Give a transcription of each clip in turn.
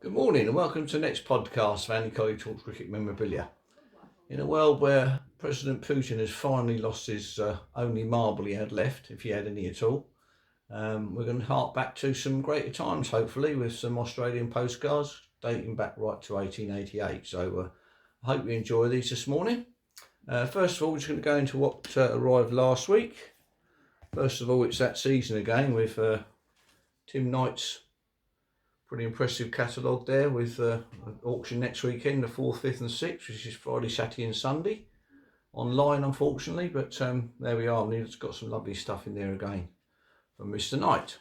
Good morning and welcome to the next podcast of Andy Collier-talks cricket memorabilia. In a world where President Putin has finally lost his only marble he had left, if he had any at all, we're going to hark back to some greater times, hopefully, with some Australian postcards dating back right to 1888. So I hope you enjoy these this morning. First of all, we're just going to go into what arrived last week. First of all, it's that season again with Tim Knight's pretty impressive catalogue there with auction next weekend, the 4th, 5th and 6th, which is Friday, Saturday and Sunday. Online, unfortunately, but there we are. It's got some lovely stuff in there again from Mr. Knight.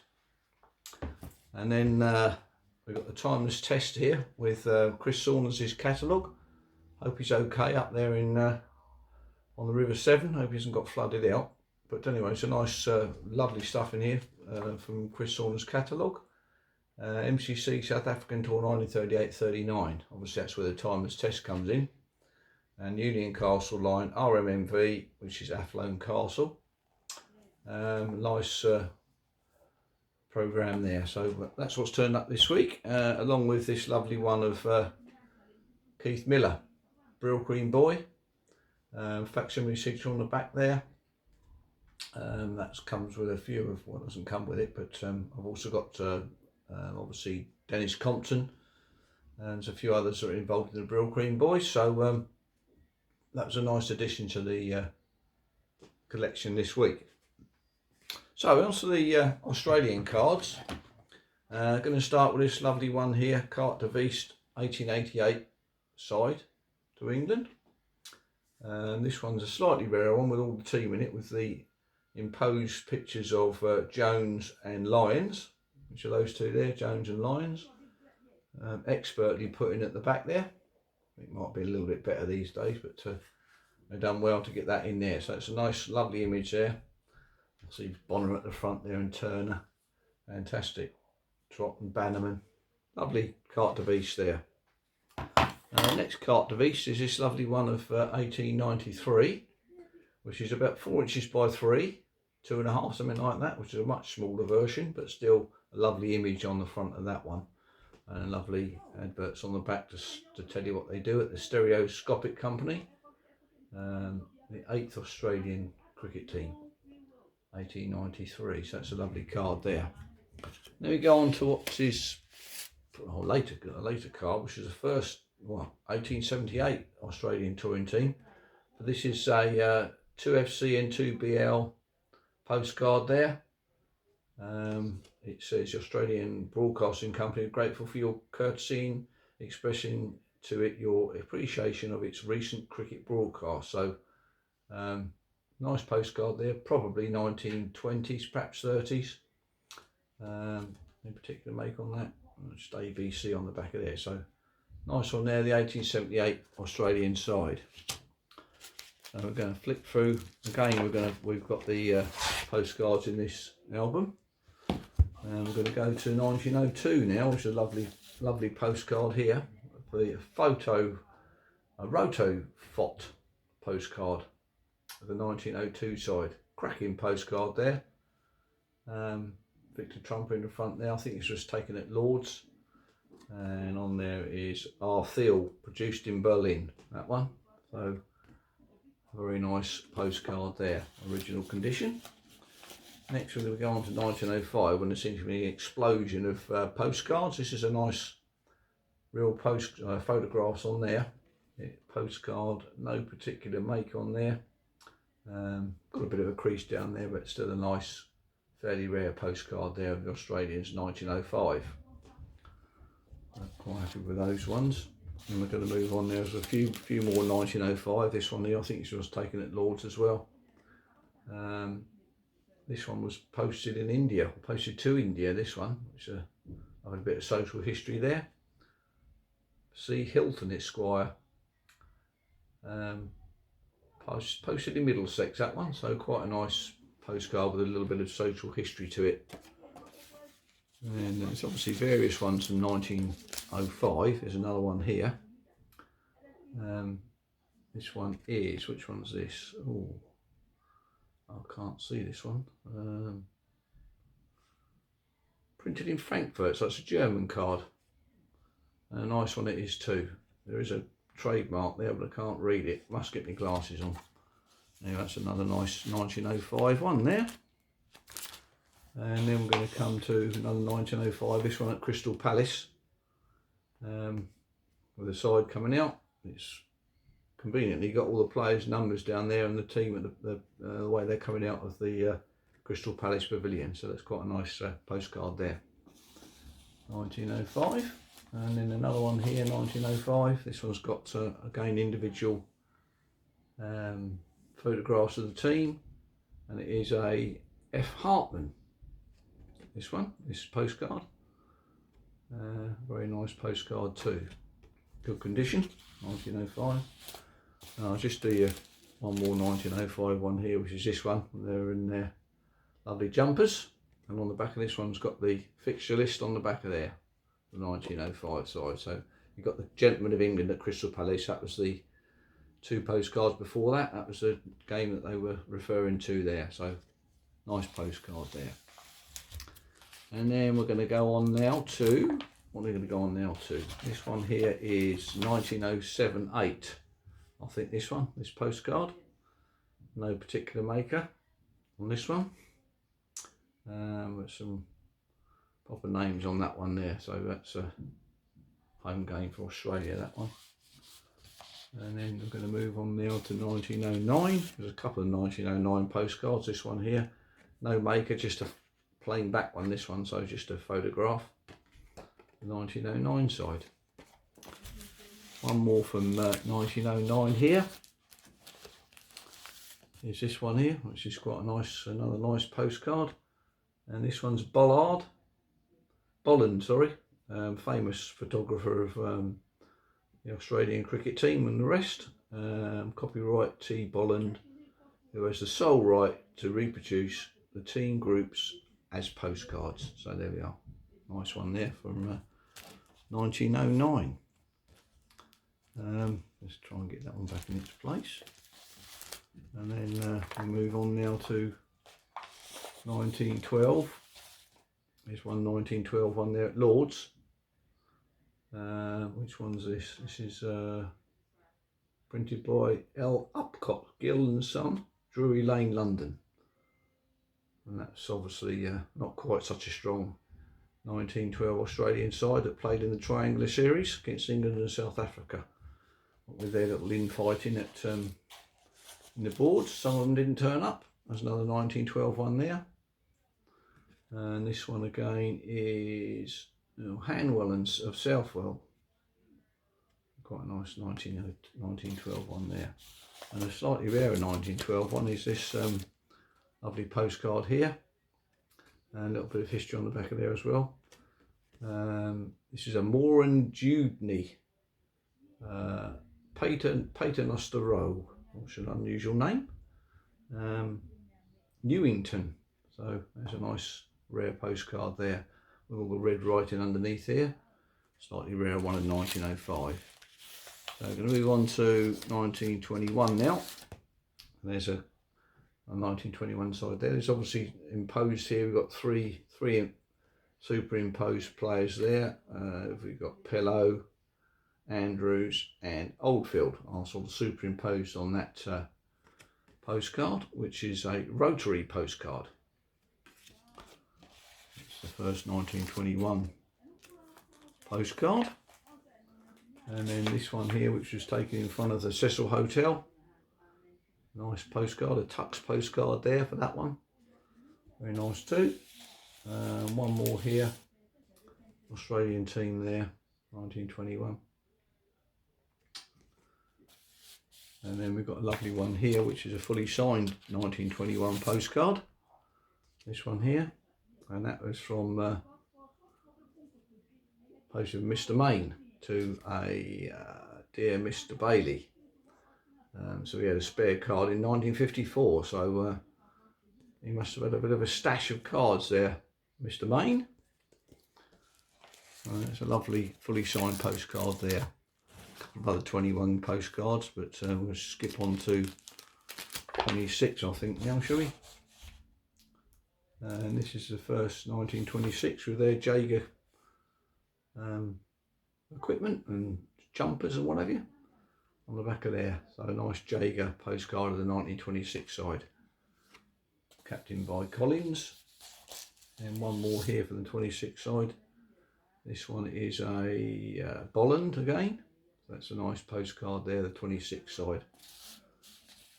And then we've got the Timeless Test here with Chris Saunders' catalogue. Hope he's okay up there in on the River Severn. Hope he hasn't got flooded out. But anyway, it's a nice, lovely stuff in here from Chris Saunders' catalogue. MCC South African Tour 1938-39, obviously that's where the Timeless Test comes in, and Union Castle line RMMV, which is Athlone Castle. Nice programme there, so that's what's turned up this week, along with this lovely one of Keith Miller, Brill Green Boy, facsimile signature on the back there. That comes with a few of what doesn't come with it, but I've also got obviously Dennis Compton, and there's a few others that are involved in the Brill Green Boys, so that was a nice addition to the collection this week. So on to the Australian cards. Going to start with this lovely one here, Carte de Visite 1888 side to England. This one's a slightly rarer one with all the team in it, with the imposed pictures of Jones and Lyons, which are those two there, Jones and Lyons, expertly put in at the back there. It might be a little bit better these days, but they've done well to get that in there. So it's a nice, lovely image there. I see Bonner at the front there and Turner, fantastic. Trott and Bannerman, lovely carte de visite there. Next carte de visite is this lovely one of 1893, which is about 4 inches by 3, 2.5, something like that, which is a much smaller version, but still a lovely image on the front of that one, and lovely adverts on the back to tell you what they do at the Stereoscopic Company, the 8th Australian cricket team, 1893. So that's a lovely card there. Then we go on to what's his later card, which is the first 1878 Australian touring team. But this is a 2FC and 2BL postcard there. It says Australian Broadcasting Company grateful for your courtesy in expressing to it your appreciation of its recent cricket broadcast. So nice postcard there, probably 1920s, perhaps 30s. In particular make on that, just ABC on the back of there. So nice one there, the 1878 Australian side. And we're going to flick through again. We've got the postcards in this album, and we're going to go to 1902 now, which is a lovely postcard here. The Rotofot postcard of the 1902 side. Cracking postcard there. Victor Trump in the front there. I think it's just taken at Lord's, and on there is R. Thiel, produced in Berlin. That one. So very nice postcard there, original condition. Next we're going to go on to 1905, when there seems to be an explosion of postcards. This is a nice real photographs on there. Postcard, no particular make on there. Got a bit of a crease down there, but still a nice, fairly rare postcard there of the Australians 1905. I'm quite happy with those ones. And we're going to move on. There's a few more 1905. This one here, I think it was taken at Lord's as well. This one was posted in India, posted to India, this one, which I had a bit of social history there. C. Hilton Esquire, posted in Middlesex, that one, so quite a nice postcard with a little bit of social history to it. And there's obviously various ones from 1905. There's another one here. This one is, which one's this? Oh, I can't see this one. Printed in Frankfurt, so it's a German card. And a nice one it is too. There is a trademark there, but I can't read it. Must get my glasses on. Now that's another nice 1905 one there. And then we're going to come to another 1905, this one at Crystal Palace. With the side coming out. It's conveniently got all the players' numbers down there and the team at the way they're coming out of the Crystal Palace Pavilion. So that's quite a nice postcard there. 1905. And then another one here, 1905. This one's got, again, individual photographs of the team. And it is a F. Hartman. This postcard. Very nice postcard too. Good condition, 1905. I'll just do you one more 1905 one here, which is this one. They're in their lovely jumpers. And on the back of this one's got the fixture list on the back of there. The 1905 side. So you've got the Gentlemen of England at Crystal Palace. That was the two postcards before that. That was the game that they were referring to there. So nice postcard there. And then we're going to go on now to, what are we going to go on now to? This one here is 1907-8. I think this postcard. No particular maker on this one. With some proper names on that one there, so that's a home game for Australia, that one. And then we're going to move on now to 1909. There's a couple of 1909 postcards. This one here, no maker, just a plain back one, this one, so just a photograph. The 1909 side. One more from 1909 here. Here's this one here, which is quite a nice, another nice postcard. And this one's Bolland, sorry, famous photographer of the Australian cricket team and the rest. Copyright T. Bolland, who has the sole right to reproduce the team groups as postcards. So there we are. Nice one there from 1909. Let's try and get that one back in its place. And then we move on now to 1912. There's one 1912 one there at Lord's. Which one's this? This is printed by L. Upcott, Gill & Son, Drury Lane, London. And that's obviously not quite such a strong 1912 Australian side that played in the Triangular Series against England and South Africa. With their little infighting at in the boards. Some of them didn't turn up. There's another 1912 one there. And this one again is Hanwell of Southwell. Quite a nice 1912 one there. And a slightly rarer 1912 one is this lovely postcard here. And a little bit of history on the back of there as well. This is a Moore and Dewdney Paternoster Row. What's an unusual name? Newington. So there's a nice rare postcard there with all the red writing underneath here. Slightly rare one of 1905. So I'm going to move on to 1921 now. There's a 1921 side there. There's obviously imposed here. We've got three superimposed players there. We've got Pillow, Andrews and Oldfield are sort of superimposed on that postcard, which is a rotary postcard. It's the first 1921 postcard. And then this one here, which was taken in front of the Cecil Hotel. Nice postcard, a Tux postcard there for that one. Very nice too. One more here. Australian team there, 1921. And then we've got a lovely one here, which is a fully signed 1921 postcard. This one here. And that was from posted Mr. Main to a dear Mr. Bailey. So he had a spare card in 1954. So he must have had a bit of a stash of cards there, Mr. Main. It's a lovely fully signed postcard there. A couple of other 21 postcards, but we'll skip on to 26 I think now, shall we? And this is the first 1926 with their Jaeger equipment and jumpers and what have you on the back of there. So a nice Jaeger postcard of the 1926 side, captained by Collins. And one more here for the 26 side. This one is a Bolland again. That's a nice postcard there, the 26 side.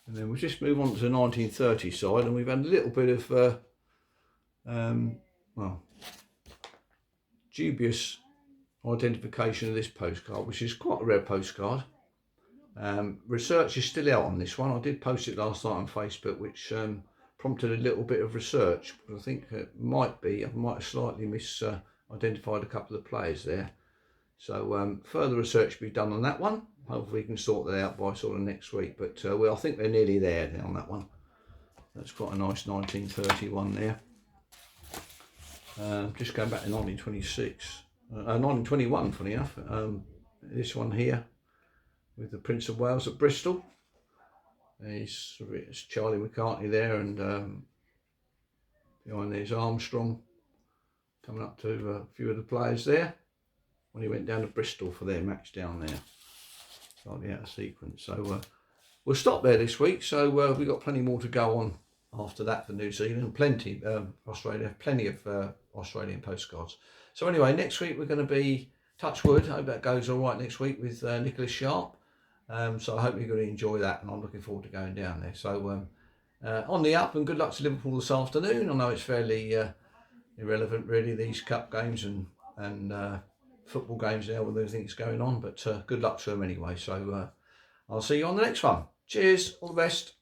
And then we'll just move on to the 1930 side, and we've had a little bit of well, dubious identification of this postcard, which is quite a rare postcard. Research is still out on this one. I did post it last night on Facebook, which prompted a little bit of research. But I think it might be, I might have slightly misidentified a couple of players there. So further research will be done on that one. Hopefully we can sort that out by sort of next week. But well, I think they're nearly there now on that one. That's quite a nice 1931 there. Just going back to 1926, 1921, funny enough. This one here with the Prince of Wales at Bristol. It's Charlie McCartney there, and behind there's Armstrong coming up to a few of the players there when he went down to Bristol for their match down there. Slightly out of sequence. So we'll stop there this week. So we've got plenty more to go on after that for New Zealand. Plenty, Australia, plenty of Australian postcards. So anyway, next week we're going to be, touch wood, I hope that goes all right next week, with Nicholas Sharp. So I hope you're going to enjoy that, and I'm looking forward to going down there. So on the up, and good luck to Liverpool this afternoon. I know it's fairly irrelevant really, these cup games and football games now with everything that's going on, but good luck to them anyway. So I'll see you on the next one. Cheers, all the best.